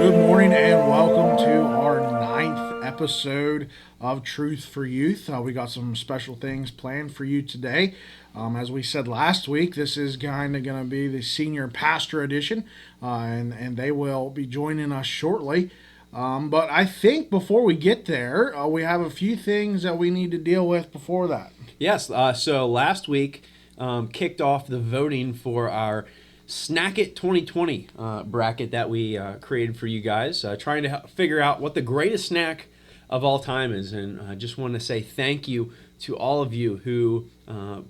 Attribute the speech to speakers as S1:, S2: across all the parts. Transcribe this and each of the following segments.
S1: Good morning and welcome to our ninth episode of Truth for Youth. We got some special things planned for you today. As we said last week, this is kind of going to be the senior pastor edition, and they will be joining us shortly. But I think before we get there, we have a few things that we need to deal with before that.
S2: Yes, so last week kicked off the voting for our Snack It 2020 bracket that we created for you guys, trying to figure out what the greatest snack of all time is. And I just want to say thank you to all of you who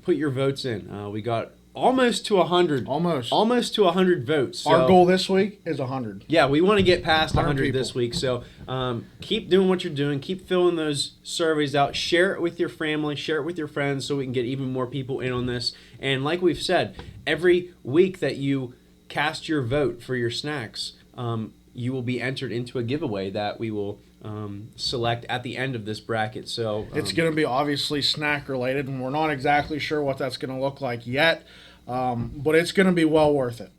S2: put your votes in. We got almost to 100. Almost to 100 votes. So,
S1: our goal this week is 100.
S2: Yeah, we want to get past 100
S1: people
S2: this week. So keep doing what you're doing. Keep filling those surveys out. Share it with your family. Share it with your friends so we can get even more people in on this. And like we've said, every week that you cast your vote for your snacks, you will be entered into a giveaway that we will select at the end of this bracket. So
S1: it's going to be obviously snack related, and we're not exactly sure what that's going to look like yet, but it's going to be well worth it.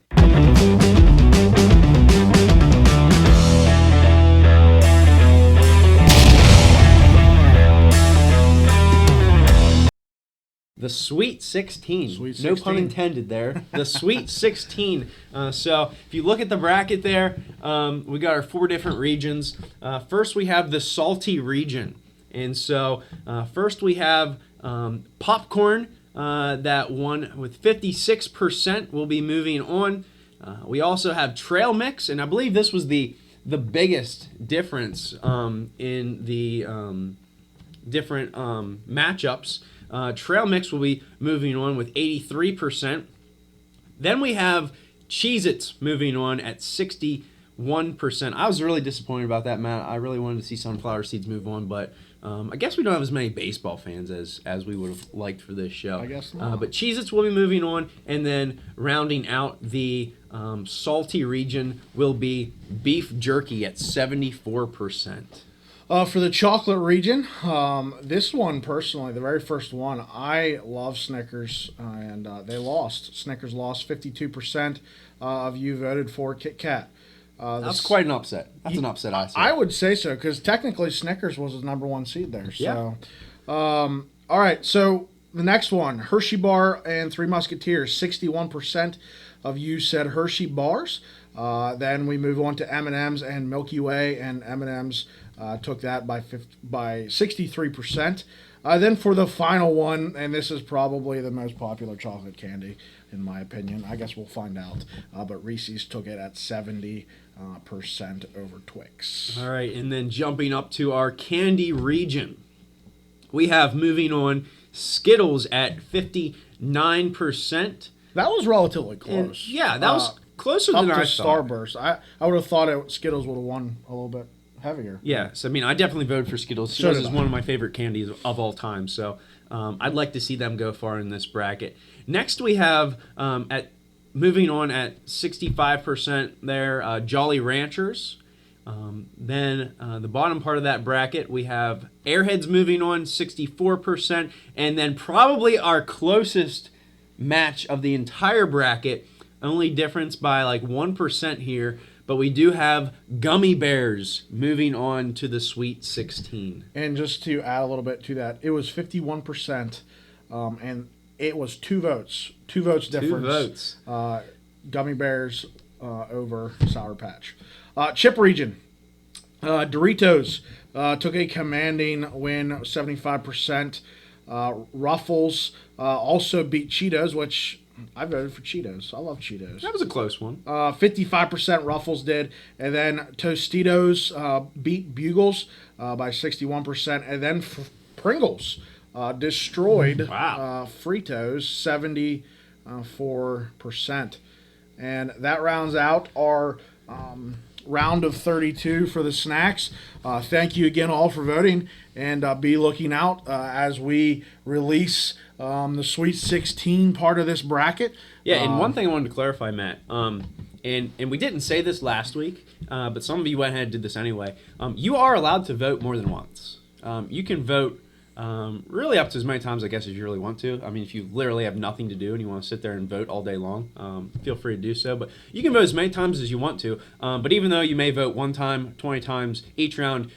S2: The Sweet 16.
S1: Sweet 16.
S2: No pun intended there. The Sweet 16. So if you look at the bracket there, we got our 4 different regions. First we have the salty region. And so first we have popcorn that won with 56%. Will be moving on. We also have trail mix, and I believe this was the biggest difference in the different matchups. Trail mix will be moving on with 83%. Then we have Cheez-Its moving on at 61%. I was really disappointed about that, Matt. I really wanted to see sunflower seeds move on, but I guess we don't have as many baseball fans as we would have liked for this show.
S1: I guess not.
S2: But Cheez-Its will be moving on, and then rounding out the salty region will be beef jerky at 74%.
S1: For the chocolate region, this one personally, the very first one, I love Snickers, and they lost. Snickers lost 52% of you voted for Kit Kat.
S2: That's quite an upset. That's an upset, I say.
S1: I would say so, because technically Snickers was the number 1 seed there. So,
S2: Yeah.
S1: All right, so the next one, Hershey Bar and Three Musketeers, 61% of you said Hershey Bars. Then we move on to M&M's and Milky Way, and M&M's took that by 63%. Then for the final one, and this is probably the most popular chocolate candy, in my opinion. I guess we'll find out. But Reese's took it at 70% over Twix.
S2: All right, and then jumping up to our candy region, we have moving on Skittles at 59%.
S1: That was relatively close.
S2: And, yeah, that was closer than I thought.
S1: Starburst. I would have thought Skittles would have won a little bit heavier.
S2: Yes, I mean, I definitely voted for Skittles. Skittles is one of my favorite candies of all time, so I'd like to see them go far in this bracket. Next, we have moving on at 65% there, Jolly Ranchers. Then the bottom part of that bracket, we have Airheads moving on, 64%, and then probably our closest match of the entire bracket, only difference by like 1% here, but we do have Gummy Bears moving on to the Sweet 16.
S1: And just to add a little bit to that, it was 51%, and it was 2 votes. 2 votes difference.
S2: 2 votes.
S1: Gummy Bears over Sour Patch. Chip region. Doritos took a commanding win, 75%. Ruffles also beat Cheetos, which I voted for Cheetos. I love Cheetos.
S2: That was a close one.
S1: 55% Ruffles did. And then Tostitos beat Bugles by 61%. And then Pringles destroyed Fritos, 74%. And that rounds out our round of 32 for the snacks. Thank you again all for voting, and be looking out as we release the Sweet 16 part of this bracket.
S2: Yeah, and one thing I wanted to clarify, Matt, and we didn't say this last week, but some of you went ahead and did this anyway. You are allowed to vote more than once. You can vote really up to as many times, I guess, as you really want to. I mean, if you literally have nothing to do and you want to sit there and vote all day long, feel free to do so. But you can vote as many times as you want to. But even though you may vote one time, 20 times each round,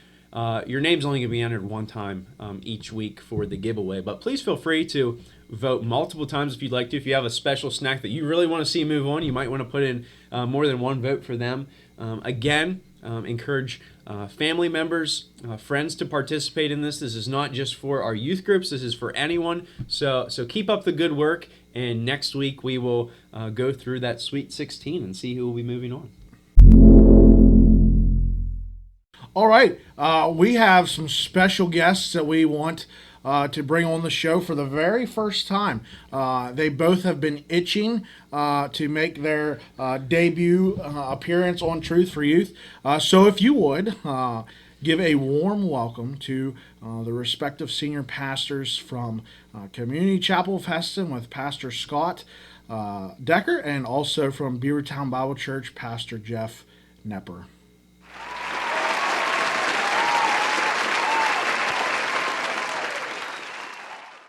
S2: your name's only going to be entered one time each week for the giveaway. But please feel free to vote multiple times if you'd like to. If you have a special snack that you really want to see move on, you might want to put in more than one vote for them. Again, encourage family members, friends to participate in this. This is not just for our youth groups. This is for anyone. So keep up the good work. And next week we will go through that Sweet 16 and see who will be moving on.
S1: All right, we have some special guests that we want to bring on the show for the very first time. They both have been itching to make their debut appearance on Truth for Youth. So if you would, give a warm welcome to the respective senior pastors from Community Chapel of Heston with Pastor Scott Decker, and also from Beavertown Bible Church, Pastor Jeff Knepper.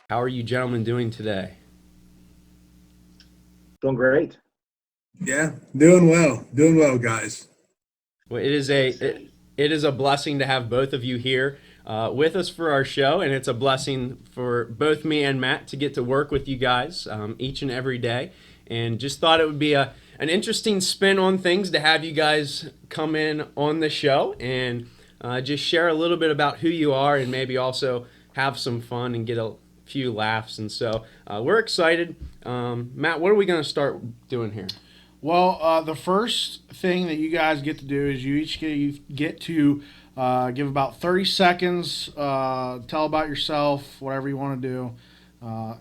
S2: How are you gentlemen doing today?
S3: Doing great.
S4: Yeah, doing well, guys.
S2: Well, it is a blessing to have both of you here with us for our show, and it's a blessing for both me and Matt to get to work with you guys each and every day. And just thought it would be an interesting spin on things to have you guys come in on the show and just share a little bit about who you are, and maybe also have some fun and get a few laughs. And so we're excited. Matt, what are we going to start doing here?
S1: Well, the first thing that you guys get to do is you each get to give about 30 seconds, tell about yourself, whatever you want to do.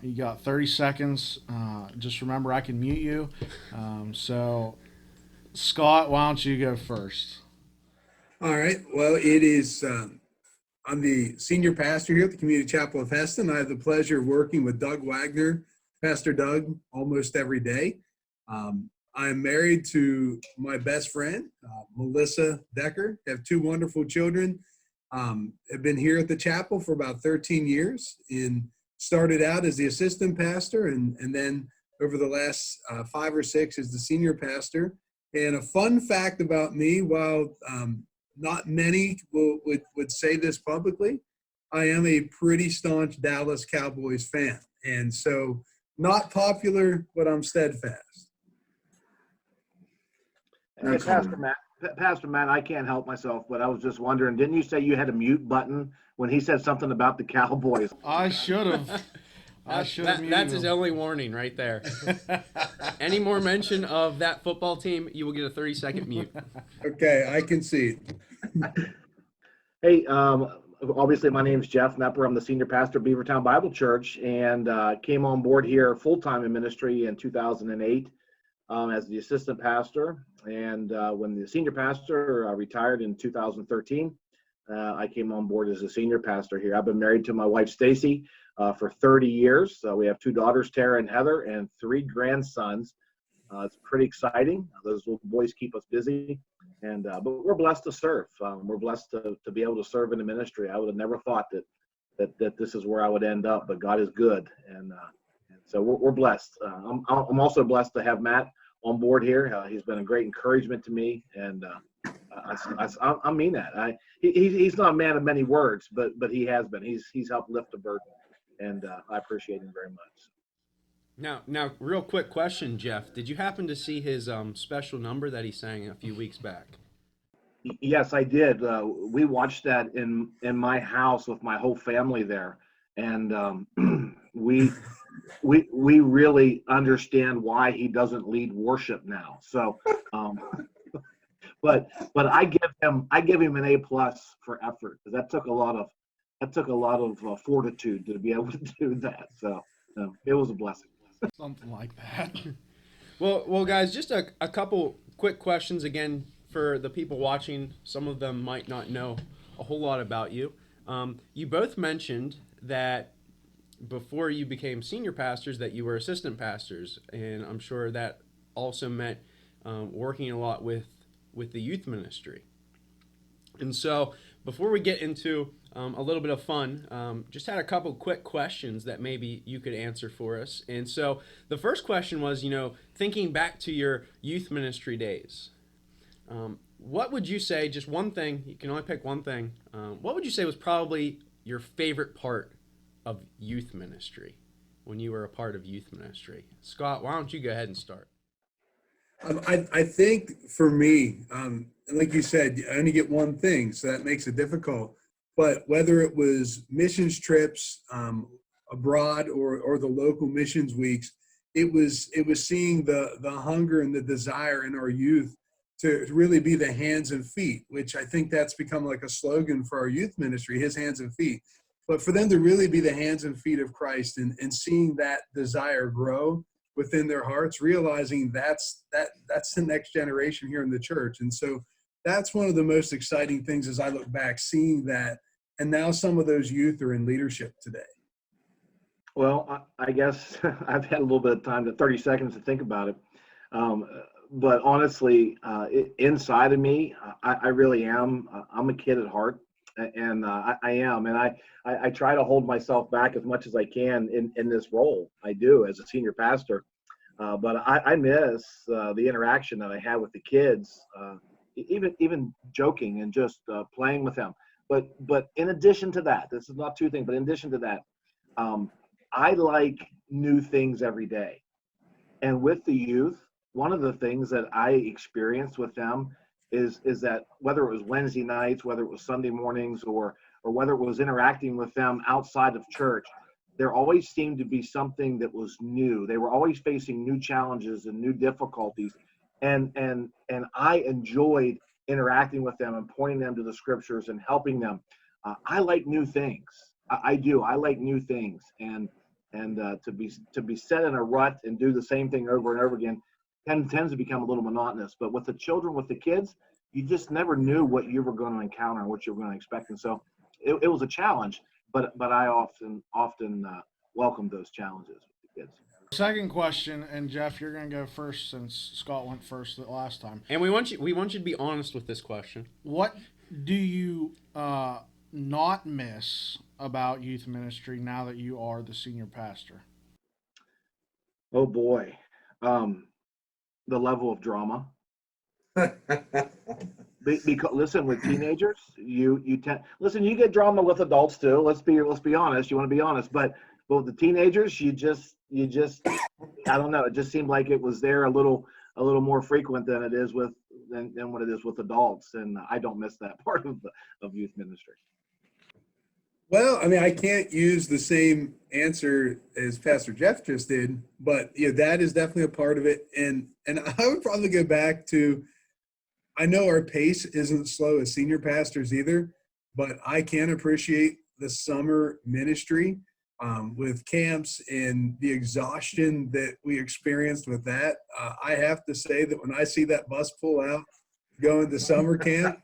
S1: You got 30 seconds. Just remember, I can mute you. So, Scott, why don't you go first?
S4: All right. Well, it is. I'm the senior pastor here at the Community Chapel of Heston. I have the pleasure of working with Doug Wagner, Pastor Doug, almost every day. I'm married to my best friend, Melissa Decker. I have two wonderful children. Have been here at the chapel for about 13 years and started out as the assistant pastor, and then over the last 5 or 6 as the senior pastor. And a fun fact about me, while not many would say this publicly, I am a pretty staunch Dallas Cowboys fan. And so not popular, but I'm steadfast.
S3: Hey, Pastor Matt, I can't help myself, but I was just wondering, didn't you say you had a mute button when he said something about the Cowboys?
S1: I should have.
S2: That's his only warning right there. Any more mention of that football team, you will get a 30-second mute.
S4: Okay, I concede.
S3: Hey, obviously my name's Jeff Knepper. I'm the senior pastor of Beavertown Bible Church, and came on board here full-time in ministry in 2008 as the assistant pastor. And when the senior pastor retired in 2013, I came on board as a senior pastor here. I've been married to my wife, Stacy, for 30 years. We have 2 daughters, Tara and Heather, and 3 grandsons. It's pretty exciting. Those little boys keep us busy. And but we're blessed to serve. We're blessed to be able to serve in the ministry. I would have never thought that this is where I would end up, but God is good. And so we're blessed. I'm also blessed to have Matt on board here. He's been a great encouragement to me, and I mean that. He's not a man of many words, but he has been. He's helped lift a burden, and I appreciate him very much.
S2: Now, real quick question, Jeff. Did you happen to see his special number that he sang a few weeks back?
S3: Yes, I did. We watched that in my house with my whole family there, and we really understand why he doesn't lead worship now. So, but I give him an A+ for effort, because that took a lot of fortitude to be able to do that. So it was a blessing.
S1: Something like that.
S2: Well, guys, just a couple quick questions again for the people watching. Some of them might not know a whole lot about you. You both mentioned that before you became senior pastors that you were assistant pastors, and I'm sure that also meant working a lot with the youth ministry. And so before we get into a little bit of fun. Just had a couple quick questions that maybe you could answer for us. And so the first question was, thinking back to your youth ministry days, what would you say, just one thing, you can only pick one thing, what would you say was probably your favorite part of youth ministry when you were a part of youth ministry? Scott, why don't you go ahead and start?
S4: I think for me, like you said, I only get one thing, so that makes it difficult. But whether it was missions trips abroad or the local missions weeks, it was seeing the hunger and the desire in our youth to really be the hands and feet, which I think that's become like a slogan for our youth ministry, his hands and feet. But for them to really be the hands and feet of Christ and seeing that desire grow within their hearts, realizing that's the next generation here in the church. And so that's one of the most exciting things as I look back, seeing that. And now some of those youth are in leadership today.
S3: Well, I guess I've had a little bit of time, 30 seconds to think about it. But honestly, inside of me, I really am. I'm a kid at heart, and I am. And I try to hold myself back as much as I can in this role. I do as a senior pastor. But I miss the interaction that I had with the kids, even joking and just playing with them. But in addition to that, this is not two things, but in addition to that, I like new things every day. And with the youth, one of the things that I experienced with them is that whether it was Wednesday nights, whether it was Sunday mornings, or whether it was interacting with them outside of church, there always seemed to be something that was new. They were always facing new challenges and new difficulties. And I enjoyed interacting with them and pointing them to the scriptures and helping them. I like new things. I do. I like new things. And to be set in a rut and do the same thing over and over again tends to become a little monotonous. But with the children, with the kids, you just never knew what you were going to encounter and what you were going to expect. And so it was a challenge, but I often welcomed those challenges with the kids.
S1: Second question, and Jeff, you're going to go first since Scott went first the last time.
S2: And we want you to be honest with this question.
S1: What do you not miss about youth ministry now that you are the senior pastor?
S3: Oh boy, the level of drama. Because listen, with teenagers, you get drama with adults too. Let's be honest. You want to be honest, but with the teenagers, you just I don't know. It just seemed like it was there a little more frequent than it is than what it is with adults, and I don't miss that part of youth ministry.
S4: Well, I mean, I can't use the same answer as Pastor Jeff just did, but that is definitely a part of it. And I would probably go back to, I know our pace isn't slow as senior pastors either, but I can appreciate the summer ministry with camps and the exhaustion that we experienced with that. I have to say that when I see that bus pull out going to summer camp,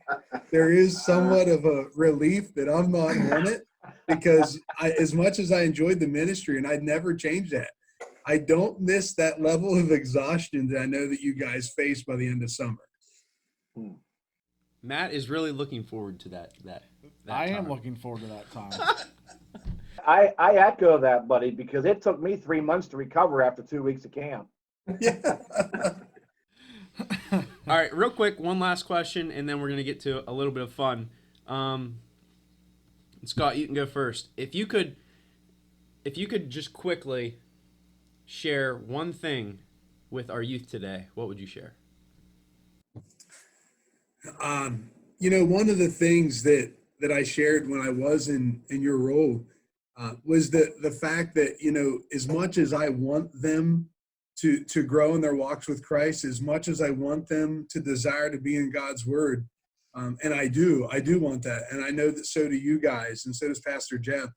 S4: there is somewhat of a relief that I'm not on it, because as much as I enjoyed the ministry, and I'd never change that, I don't miss that level of exhaustion that I know that you guys face by the end of summer.
S2: Matt is really looking forward to that
S1: I
S2: time.
S1: am looking forward to that time.
S3: I echo that, buddy, because it took me 3 months to recover after 2 weeks of camp.
S4: Yeah.
S2: All right, real quick, one last question, and then we're going to get to a little bit of fun. Scott, you can go first. If you could just quickly share one thing with our youth today, what would you share?
S4: One of the things that I shared when I was in your role was the fact that, as much as I want them to grow in their walks with Christ, as much as I want them to desire to be in God's word, and I do want that, and I know that so do you guys, and so does Pastor Jeff,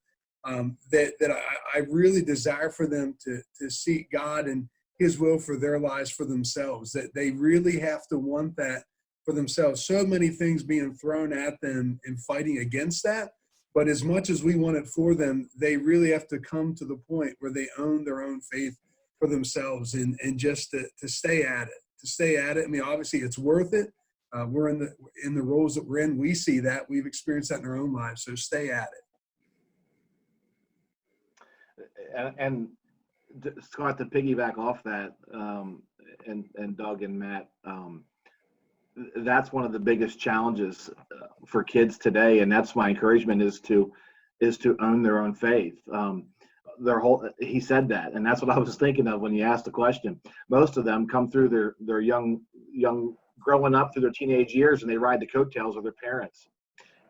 S4: that I really desire for them to seek God and his will for their lives for themselves, that they really have to want that for themselves. So many things being thrown at them and fighting against that, but as much as we want it for them, they really have to come to the point where they own their own faith for themselves and just to stay at it. I mean, obviously it's worth it, we're in the roles that we're in. We see that. We've experienced that in our own lives. So stay at it.
S3: And Scott, to piggyback off that, and Doug and Matt, that's one of the biggest challenges for kids today, and that's my encouragement is to own their own faith. He said that, and that's what I was thinking of when you asked the question. Most of them come through their young growing up through their teenage years, and they ride the coattails of their parents.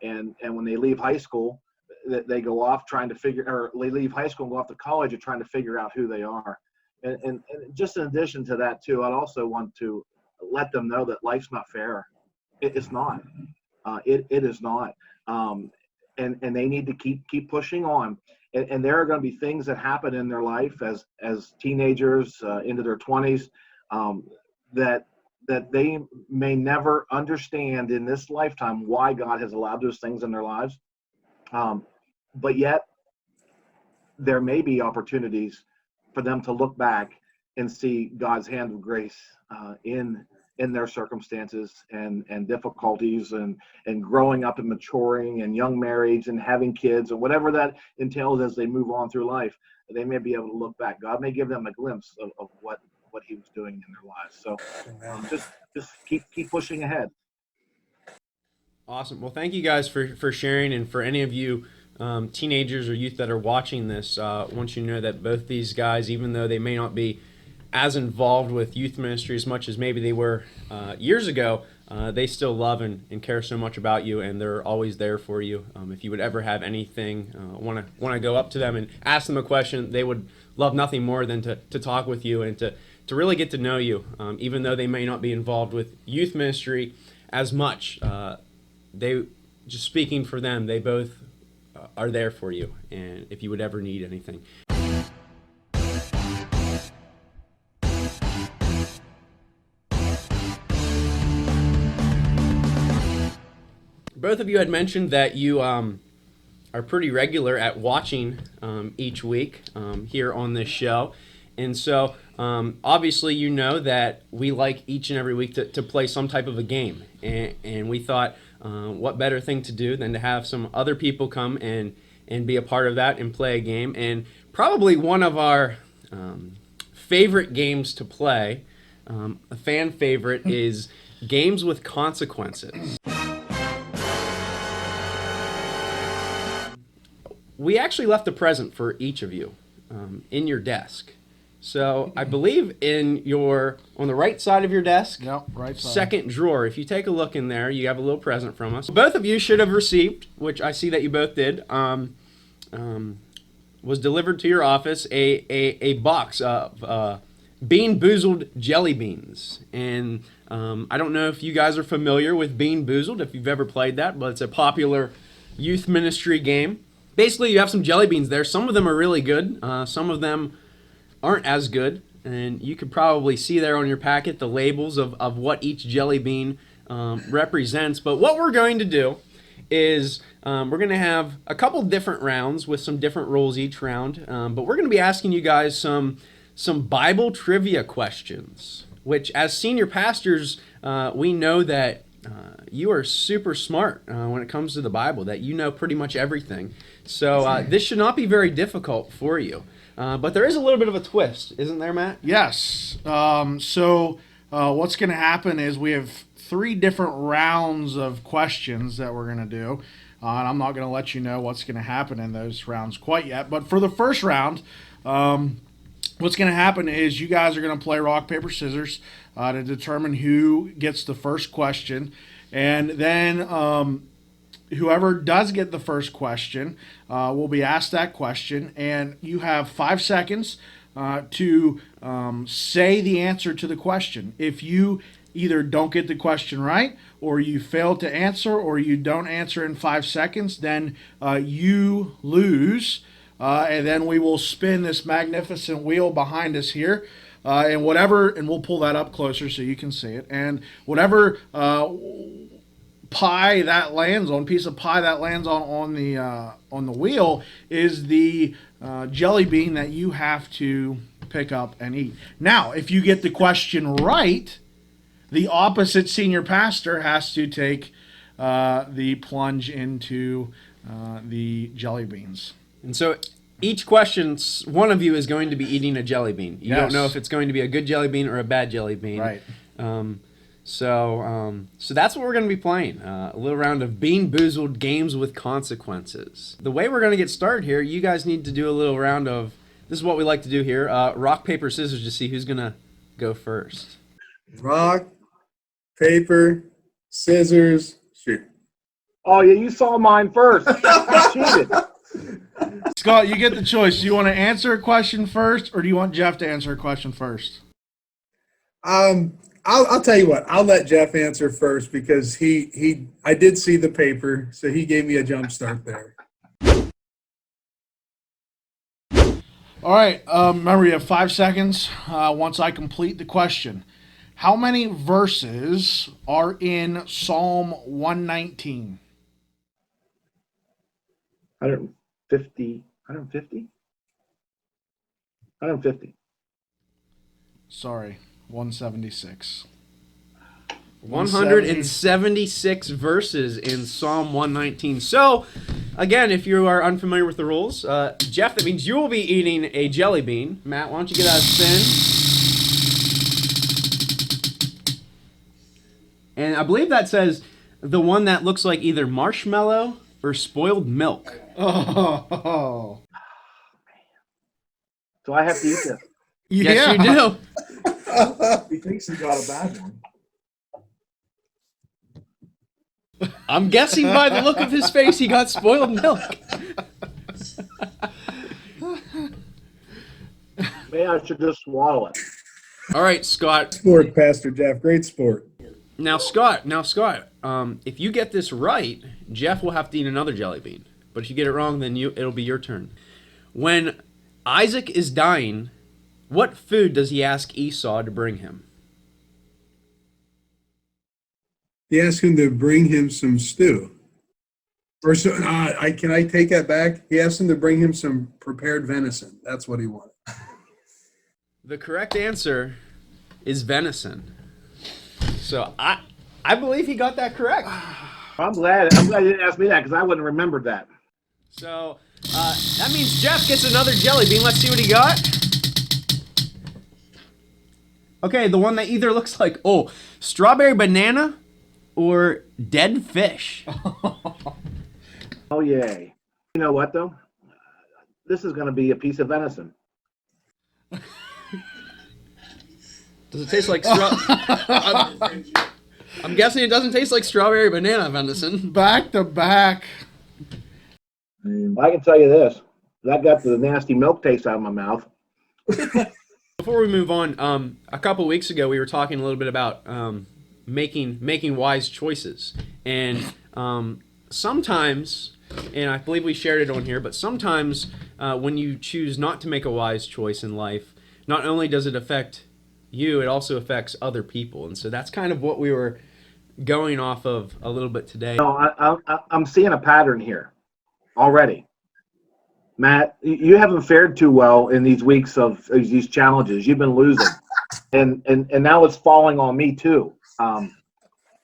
S3: And when they leave high school, they go off trying to they leave high school and go off to college and trying to figure out who they are. And just in addition to that too, I'd also want to let them know that life's not fair. It's not. It is not. And they need to keep pushing on. And there are going to be things that happen in their life as teenagers into their 20s that they may never understand in this lifetime why God has allowed those things in their lives. But yet there may be opportunities for them to look back and see God's hand of grace in their circumstances and difficulties and growing up and maturing and young marriage and having kids and whatever that entails as they move on through life. They may be able to look back. God may give them a glimpse of what he was doing in their lives. So just keep pushing ahead.
S2: Awesome. Well, thank you guys for sharing, and for any of you teenagers or youth that are watching this, I want you to know that both these guys, even though they may not be as involved with youth ministry as much as maybe they were years ago, they still love and care so much about you, and they're always there for you. If you would ever have anything, want to go up to them and ask them a question, they would love nothing more than to talk with you and to really get to know you. Even though they may not be involved with youth ministry as much, they, just speaking for them, they both are there for you, and if you would ever need anything. Both of you had mentioned that you are pretty regular at watching each week here on this show. And so obviously you know that we like each and every week to play some type of a game. And we thought what better thing to do than to have some other people come and be a part of that and play a game. And probably one of our favorite games to play, a fan favorite, is Games with Consequences. We actually left a present for each of you in your desk. So I believe on the right side of your desk,
S1: Yep, right side.
S2: second drawer, if you take a look in there, you have a little present from us. Both of you should have received, which I see that you both did, was delivered to your office, a box of Bean Boozled jelly beans. And I don't know if you guys are familiar with Bean Boozled, if you've ever played that, but it's a popular youth ministry game. Basically, you have some jelly beans there. Some of them are really good. Some of them aren't as good. And you could probably see there on your packet the labels of what each jelly bean represents. But what we're going to do is we're going to have a couple different rounds with some different rules each round. But we're going to be asking you guys some Bible trivia questions, which as senior pastors, we know that you are super smart when it comes to the Bible, that you know pretty much everything. So this should not be very difficult for you. But there is a little bit of a twist, isn't there, Matt?
S1: Yes. So what's going to happen is we have 3 different rounds of questions that we're going to do. And I'm not going to let you know what's going to happen in those rounds quite yet. But for the first round, what's going to happen is you guys are going to play rock, paper, scissors to determine who gets the first question. And then whoever does get the first question will be asked that question. And you have 5 seconds to say the answer to the question. If you either don't get the question right, or you fail to answer, or you don't answer in 5 seconds, then you lose. And then we will spin this magnificent wheel behind us here. And we'll pull that up closer so you can see it. And whatever pie that lands on, piece of pie that lands on the wheel, is the jelly bean that you have to pick up and eat. Now, if you get the question right, the opposite senior pastor has to take the plunge into the jelly beans.
S2: And so each question, one of you is going to be eating a jelly bean. You don't know if it's going to be a good jelly bean or a bad jelly bean.
S1: Right.
S2: So that's what we're going to be playing. A little round of Bean Boozled Games with Consequences. The way we're going to get started here, you guys need to do a little round of, this is what we like to do here, rock, paper, scissors to see who's going to go first.
S4: Rock, paper, scissors, shoot.
S3: Oh, yeah, you saw mine first. You cheated.
S1: Scott, you get the choice. Do you want to answer a question first, or do you want Jeff to answer a question first?
S4: I'll tell you what. I'll let Jeff answer first because I did see the paper, so he gave me a jump start there.
S1: All right. Remember, you have 5 seconds once I complete the question. How many verses are in Psalm 119?
S3: 150. 150? 150.
S1: Sorry, 176.
S2: 176 verses in Psalm 119. So, again, if you are unfamiliar with the rules, Jeff, that means you will be eating a jelly bean. Matt, why don't you get out a spin? And I believe that says the one that looks like either marshmallow or spoiled milk.
S1: Oh.
S3: So I have to eat this.
S2: Yes, you do.
S3: He thinks he got a bad one.
S2: I'm guessing by the look of his face, he got spoiled milk.
S3: Maybe I should just swallow it.
S2: All right, Scott.
S4: Sport, Pastor Jeff. Great sport.
S2: Now, Scott. If you get this right, Jeff will have to eat another jelly bean. But if you get it wrong, then it'll be your turn. When Isaac is dying, what food does he ask Esau to bring him?
S4: He asked him to bring him some stew. Or so, can I take that back? He asked him to bring him some prepared venison. That's what he wanted.
S2: The correct answer is venison. So I believe he got that correct.
S3: I'm glad you didn't ask me that because I wouldn't have remembered that.
S2: So that means Jeff gets another jelly bean. Let's see what he got. Okay, the one that either looks like, strawberry banana or dead fish.
S3: Oh, yay. You know what, though? This is going to be a piece of venison.
S2: Does it taste like I'm guessing it doesn't taste like strawberry banana venison.
S1: Back to back.
S3: I can tell you this. That got the nasty milk taste out of my mouth.
S2: Before we move on, a couple weeks ago we were talking a little bit about making wise choices, and sometimes, and I believe we shared it on here, but sometimes when you choose not to make a wise choice in life, not only does it affect you, it also affects other people, and so that's kind of what we were going off of a little bit today.
S3: No, I'm seeing a pattern here already. Matt, you haven't fared too well in these weeks of these challenges. You've been losing, and now it's falling on me too.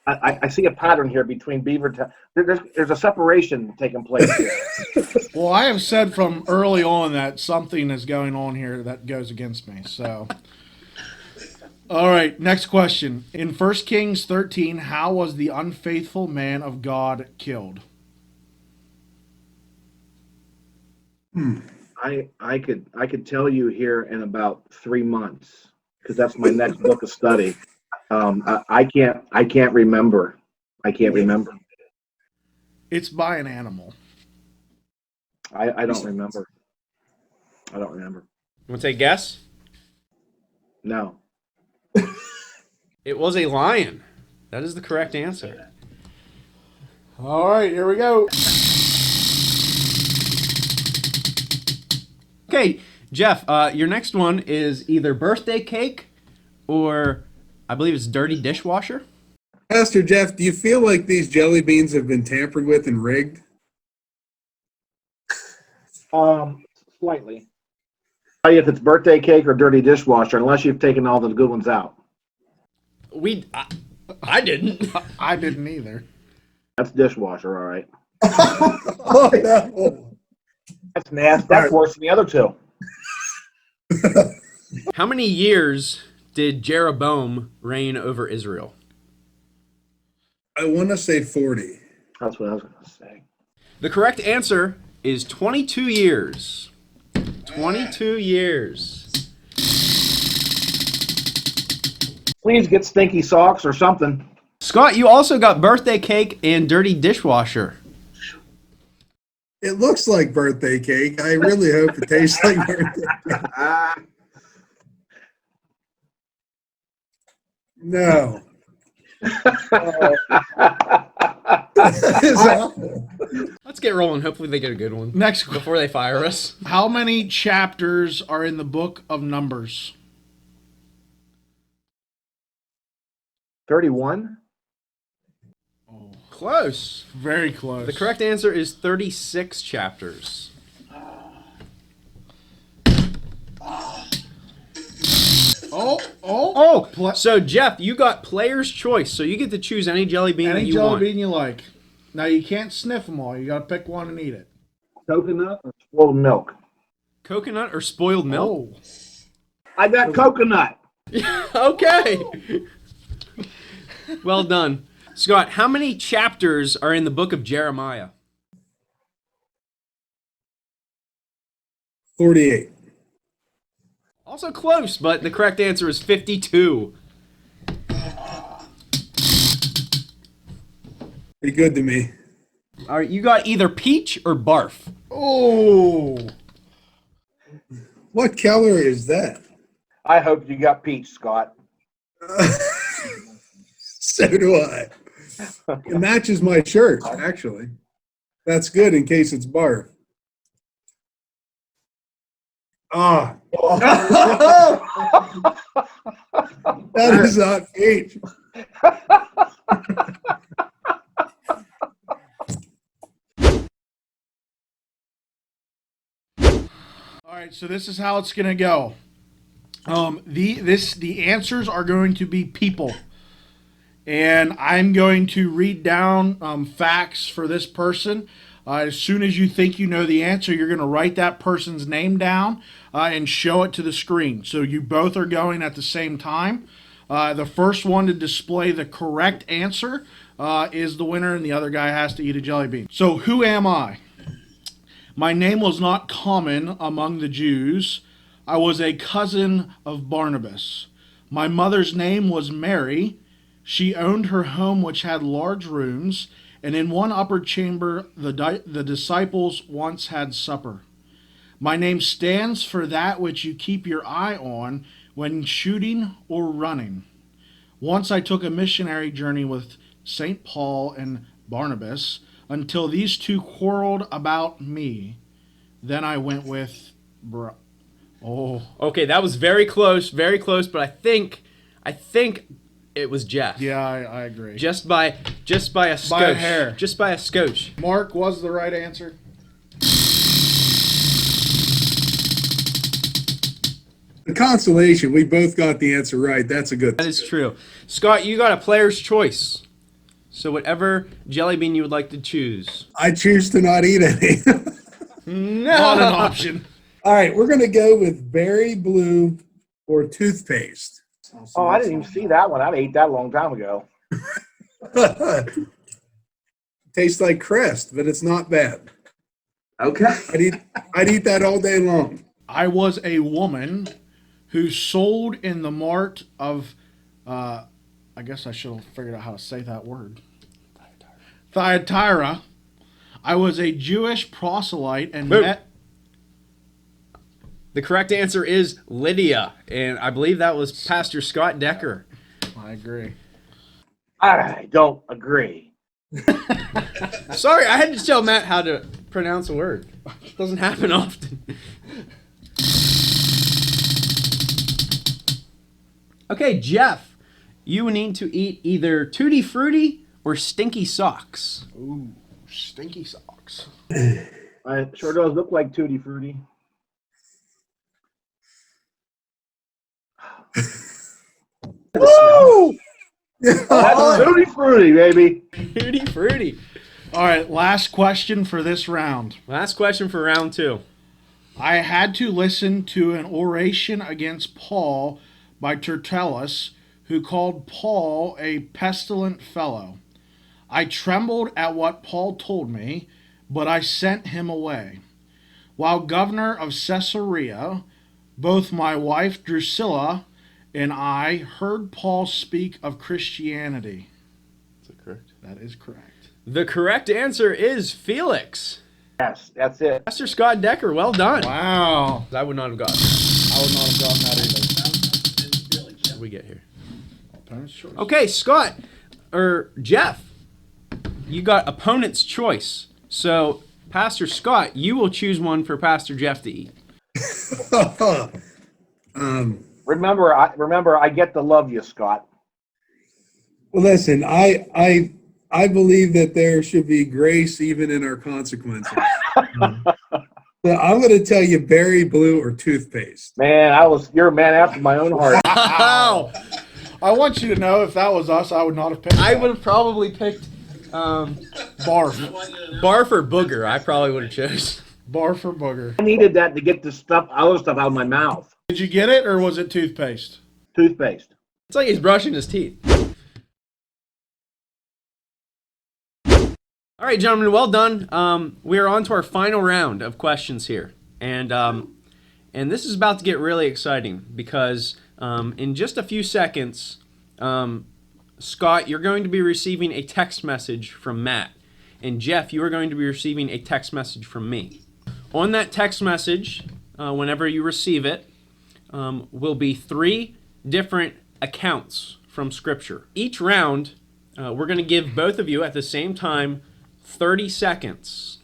S3: I see a pattern here between Beavertown. There's a separation taking place here.
S1: Well, I have said from early on that something is going on here that goes against me. So, all right, next question. In 1 Kings 13, how was the unfaithful man of God killed?
S3: I could tell you here in about 3 months because that's my next book of study. I can't remember. I can't remember.
S1: It's by an animal.
S3: I don't remember. I don't remember.
S2: You want to take a guess?
S3: No.
S2: It was a lion. That is the correct answer.
S1: All right, here we go.
S2: Okay, Jeff, your next one is either birthday cake or I believe it's dirty dishwasher.
S4: Pastor Jeff, do you feel like these jelly beans have been tampered with and rigged?
S3: Slightly. Tell you if it's birthday cake or dirty dishwasher, unless you've taken all the good ones out.
S2: I didn't.
S1: I didn't either.
S3: That's dishwasher, all right.
S4: Oh, no.
S3: That's nasty. That's worse than the other two.
S2: How many years did Jeroboam reign over Israel?
S4: I want to say 40.
S3: That's what I was going to say.
S2: The correct answer is 22 years. 22 years.
S3: Please get stinky socks or something.
S2: Scott, you also got birthday cake and dirty dishwasher.
S4: It looks like birthday cake. I really hope it tastes like birthday cake. No. It's awful.
S2: Let's get rolling. Hopefully they get a good one
S1: Next,
S2: before they fire us.
S1: how many chapters are in the book of Numbers?
S3: 31?
S2: Close.
S1: Very close.
S2: The correct answer is 36 chapters. So Jeff, you got player's choice, so you get to choose any jelly bean that
S1: Any
S2: you
S1: jelly
S2: want.
S1: bean you like. Now you can't sniff them all. You got to pick one and eat it.
S3: Coconut or spoiled milk?
S2: Coconut or spoiled milk?
S1: Oh,
S3: I got coconut.
S2: Okay. Well done. Scott, how many chapters are in the book of Jeremiah?
S4: 48.
S2: Also close, but the correct answer is 52.
S4: Be good to me.
S2: All right, you got either peach or barf.
S1: oh.
S4: What color is that?
S3: I hope you got peach, Scott.
S4: So do I. It matches my shirt, actually. That's good in case it's barf. Ah. That is not peach.
S1: All right, so this is how it's going to go. The answers are going to be people. And I'm going to read down facts for this person. As soon as you think you know the answer, you're going to write that person's name down and show it to the screen. So you both are going at the same time. The first one to display the correct answer is the winner, and the other guy has to eat a jelly bean. So who am I? My name was not common among the Jews. I was a cousin of Barnabas. My mother's name was Mary. She owned her home, which had large rooms, and in one upper chamber the disciples once had supper. My name stands for that which you keep your eye on when shooting or running. Once I took a missionary journey with St. Paul and Barnabas until these two quarreled about me. Then I went with
S2: Okay, that was very close, but I think it was Jeff.
S1: Yeah, I agree.
S2: Just by a scotch.
S1: By a hair.
S2: Just by a scotch.
S1: Mark was the right answer.
S4: The consolation, we both got the answer right. That's a good
S2: That is true. Scott, you got a player's choice. So whatever jelly bean you would like to choose.
S4: I choose to not eat any.
S1: Not an option.
S4: All right, we're going to go with berry blue or toothpaste.
S3: Oh, I didn't even see that one. I ate that a long time ago.
S4: Tastes like Crest, but it's not bad.
S3: Okay.
S4: I'd eat that all day long.
S1: I was a woman who sold in the mart of, I guess I should have figured out how to say that word. Thyatira. I was a Jewish proselyte and met.
S2: The correct answer is Lydia, and I believe that was Pastor Scott Decker.
S1: I agree.
S3: I don't agree.
S2: Sorry, I had to tell Matt how to pronounce a word. It doesn't happen often. Okay, Jeff, you need to eat either Tutti Frutti or Stinky Socks.
S1: Ooh, stinky socks.
S3: It sure does look like Tutti Frutti.
S4: Woo!
S3: That's Tutti Frutti, baby.
S2: Tutti frutti.
S1: All right, last question for this round.
S2: Last question for round 2.
S1: I had to listen to an oration against Paul by Tertullus, who called Paul a pestilent fellow. I trembled at what Paul told me, but I sent him away. While governor of Caesarea, both my wife Drusilla and I heard Paul speak of Christianity.
S2: Is that correct?
S1: That is correct.
S2: The correct answer is Felix.
S3: Yes, that's it.
S2: Pastor Scott Decker, well done.
S1: Wow.
S2: I would not have gotten that.
S1: I would not have gotten that either.
S2: What did we get here?
S1: Opponent's choice.
S2: Okay, Scott, or Jeff, you got opponent's choice. So, Pastor Scott, you will choose one for Pastor Jeff to eat.
S3: Remember, I get to love you, Scott.
S4: Well, listen, I believe that there should be grace even in our consequences. So I'm going to tell you berry blue or toothpaste.
S3: Man, you're a man after my own heart.
S2: Wow.
S1: I want you to know if that was us, I would not have picked
S2: I
S1: that.
S2: would have probably picked
S1: Barf.
S2: barf or booger. I probably would have chose.
S1: Barf or booger.
S3: I needed that to get the other stuff out of my mouth.
S1: Did you get it, or was it toothpaste?
S3: Toothpaste.
S2: It's like he's brushing his teeth. All right, gentlemen, well done. We are on to our final round of questions here. And this is about to get really exciting because in just a few seconds, Scott, you're going to be receiving a text message from Matt. And Jeff, you are going to be receiving a text message from me. On that text message, whenever you receive it, will be 3 different accounts from Scripture. Each round, we're going to give both of you at the same time 30 seconds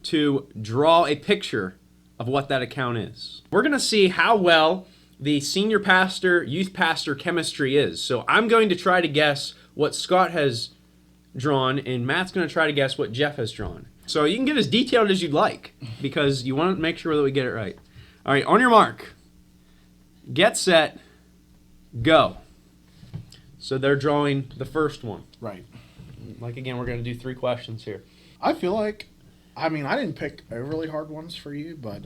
S2: to draw a picture of what that account is. We're going to see how well the senior pastor, youth pastor chemistry is. So I'm going to try to guess what Scott has drawn, and Matt's going to try to guess what Jeff has drawn. So you can get as detailed as you'd like, because you want to make sure that we get it right. All right, on your mark, get set, go. So they're drawing the first one.
S1: Right.
S2: Like, again, we're going to do 3 questions here.
S1: I feel like, I mean, I didn't pick overly hard ones for you, but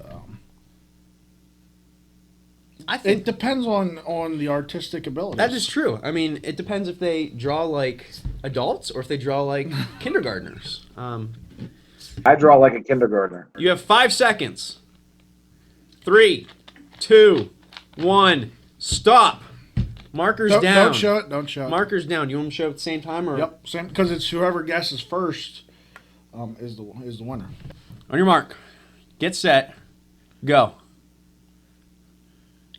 S2: I think
S1: it depends on the artistic ability.
S2: that is true. I mean, it depends if they draw like adults or if they draw like kindergartners.
S3: I draw like a kindergartner.
S2: You have 5 seconds. 3, 2, 1, stop. Markers
S1: Don't,
S2: down.
S1: don't show it. Don't show it.
S2: Markers down. You want them to show at the same time, or?
S1: Yep. Same, because it's whoever guesses first is the winner.
S2: On your mark, get set, go.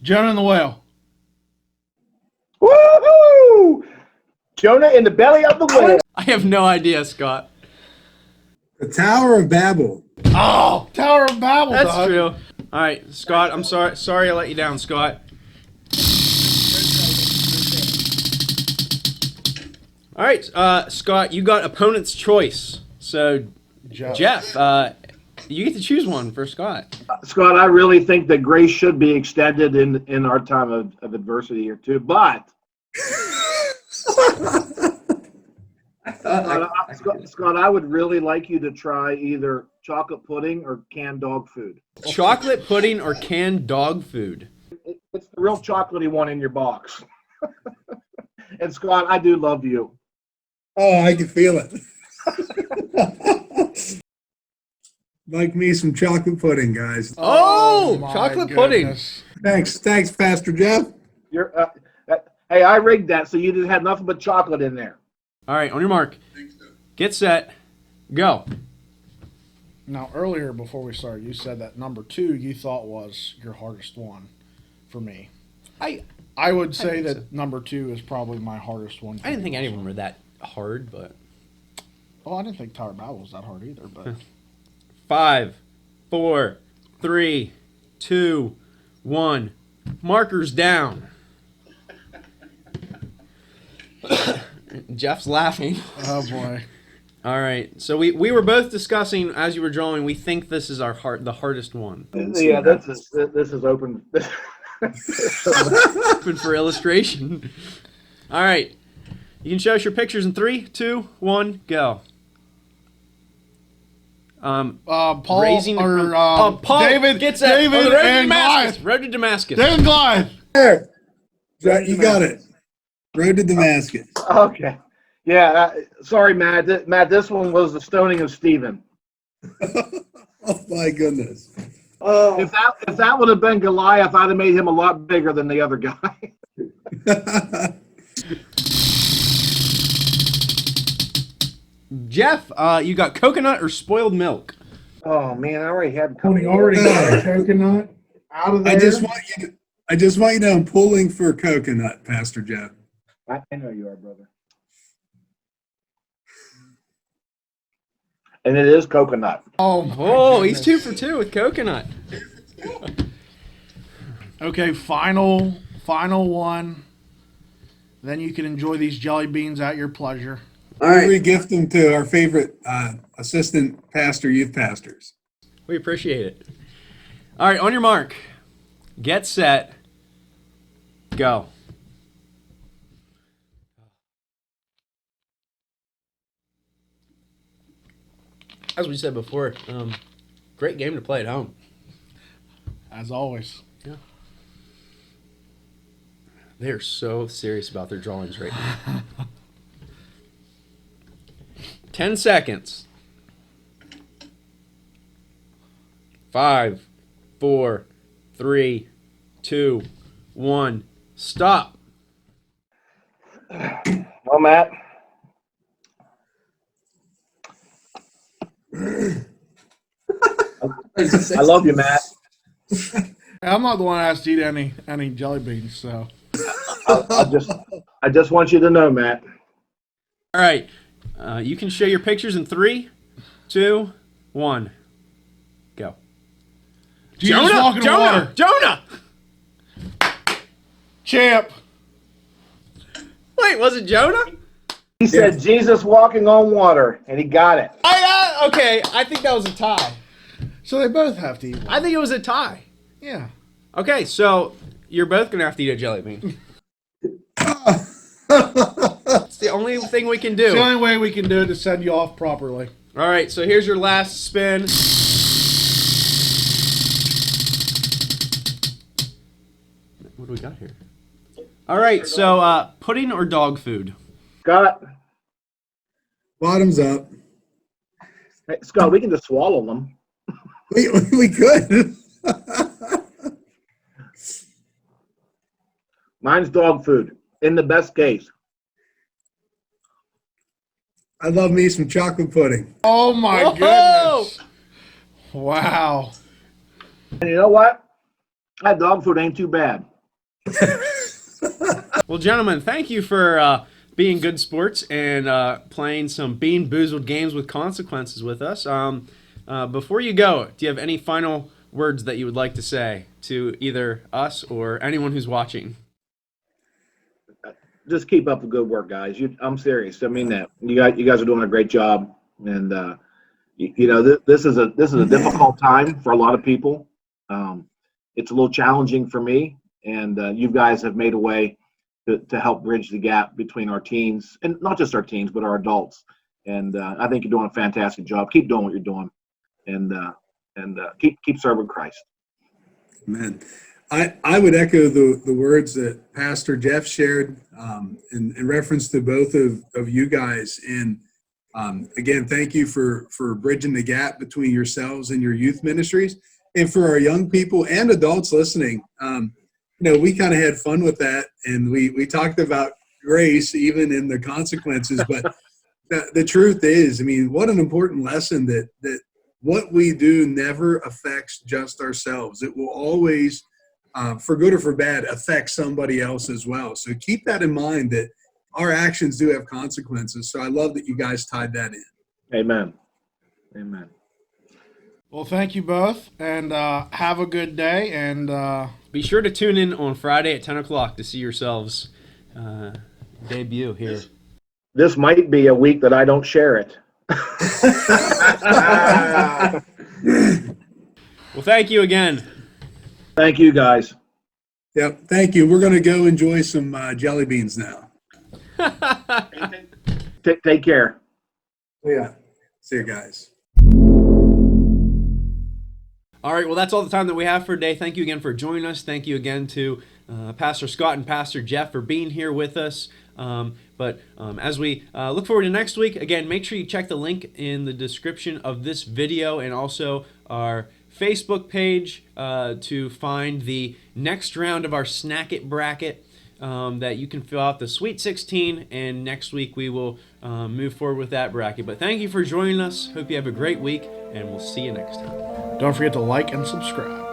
S1: Jonah and the whale.
S3: Woohoo! Jonah in the belly of the whale.
S2: I have no idea, Scott.
S4: The Tower of Babel.
S1: Oh, Tower of Babel.
S2: That's
S1: dog.
S2: true. All right, Scott. I'm sorry I let you down, Scott. All right, Scott, you got opponent's choice. So, Jeff, you get to choose one for Scott.
S3: Scott, I really think that grace should be extended in our time of adversity here too. But Scott, I would really like you to try either chocolate pudding or canned dog food.
S2: Chocolate pudding or canned dog food?
S3: It's the real chocolatey one in your box. And Scott, I do love you.
S4: Oh, I can feel it. Like me some chocolate pudding, guys.
S2: Oh,
S1: my
S2: chocolate pudding.
S1: goodness.
S4: Thanks, Pastor Jeff.
S3: Hey, I rigged that so you just had nothing but chocolate in there.
S2: All right, on your mark, get set, go.
S1: Now, earlier before we started, you said that number 2 you thought was your hardest one for me. I would say
S2: think
S1: that
S2: so.
S1: number 2 is probably my hardest one.
S2: I didn't think any of them were that hard, but
S1: Well, I didn't think Tower of Babel was that hard either, but
S2: 5, 4, 3, 2, 1. Markers down. Jeff's laughing.
S1: oh boy.
S2: All right. So we were both discussing as you were drawing. We think this is the hardest one.
S3: Yeah, this is open.
S2: Open for illustration. All right. You can show us your pictures in 3, 2, 1, go.
S1: Paul
S2: raising the
S1: or
S2: front- Paul
S1: David
S2: gets that.
S1: David
S2: the road to
S1: and
S2: Damascus.
S1: Goliath.
S2: Road to Damascus.
S1: David and Goliath.
S4: There. You got it. Road to Damascus.
S3: Okay. Yeah. Sorry, Matt. Matt, this one was the stoning of Stephen.
S4: Oh my goodness.
S3: If that would have been Goliath, I'd have made him a lot bigger than the other guy.
S2: Jeff, you got coconut or spoiled milk?
S3: Oh man, I already had.
S1: Tony already got a coconut out of there.
S4: I just want you to know I'm pulling for coconut, Pastor Jeff.
S3: I know you are, brother. And it is coconut.
S2: Oh, he's 2 for 2 with coconut.
S1: Okay, final one. Then you can enjoy these jelly beans at your pleasure.
S4: All right. We gift them to our favorite assistant pastor, youth pastors.
S2: We appreciate it. All right, on your mark. Get set. Go. As we said before, great game to play at home.
S1: As always.
S2: Yeah. They are so serious about their drawings right now. 10 seconds. 5, 4, 3, 2, 1. Stop.
S3: Well, Matt. I love you, Matt.
S1: I'm not the one that asked to eat any jelly beans, so.
S3: I just want you to know, Matt.
S2: All right. You can show your pictures in 3, 2, 1. Go.
S1: Jesus walking in water.
S2: Jonah!
S1: Champ.
S2: Wait, was it Jonah?
S3: He said Jesus walking on water, and he got it.
S2: Okay, I think that was a tie.
S1: So they both have to eat one.
S2: I think it was a tie.
S1: Yeah.
S2: Okay, so you're both going to have to eat a jelly bean. It's the only thing we can do.
S1: It's the only way we can do it to send you off properly.
S2: All right, so here's your last spin. What do we got here? All right, so pudding or dog food?
S3: Scott.
S4: Bottoms up.
S3: Hey, Scott, we can just swallow them.
S4: We could.
S3: Mine's dog food, in the best case.
S4: I love me some chocolate pudding.
S1: Oh my goodness. Wow.
S3: And you know what? That dog food ain't too bad.
S2: Well, gentlemen, thank you for being good sports and playing some Bean Boozled games with consequences with us. Before you go, do you have any final words that you would like to say to either us or anyone who's watching?
S3: Just keep up the good work, guys. I'm serious. I mean that. You guys are doing a great job, and this is a difficult time for a lot of people. It's a little challenging for me, and you guys have made a way to help bridge the gap between our teens, and not just our teens, but our adults. And I think you're doing a fantastic job. Keep doing what you're doing, and keep serving Christ.
S4: Amen. I would echo the words that Pastor Jeff shared in reference to both of you guys. And again, thank you for bridging the gap between yourselves and your youth ministries. And for our young people and adults listening, we kind of had fun with that. And we talked about grace even in the consequences. But the truth is, I mean, what an important lesson that what we do never affects just ourselves. It will always for good or for bad, affect somebody else as well. So keep that in mind, that our actions do have consequences. So I love that you guys tied that in.
S3: Amen. Amen.
S1: Well, thank you both, and have a good day. And
S2: be sure to tune in on Friday at 10 o'clock to see yourselves debut here.
S3: This might be a week that I don't share it.
S2: Well, thank you again.
S3: Thank you, guys.
S4: Yep. Thank you. We're going to go enjoy some jelly beans now.
S3: Take care.
S4: Yeah. See you guys.
S2: All right, well, that's all the time that we have for today. Thank you again for joining us. Thank you again to Pastor Scott and Pastor Jeff for being here with us. But as we look forward to next week, again, make sure you check the link in the description of this video and also our Facebook page to find the next round of our Snack It bracket that you can fill out the Sweet 16, and next week we will move forward with that bracket. But thank you for joining us. Hope you have a great week, and we'll see you next time.
S1: Don't forget to like and subscribe.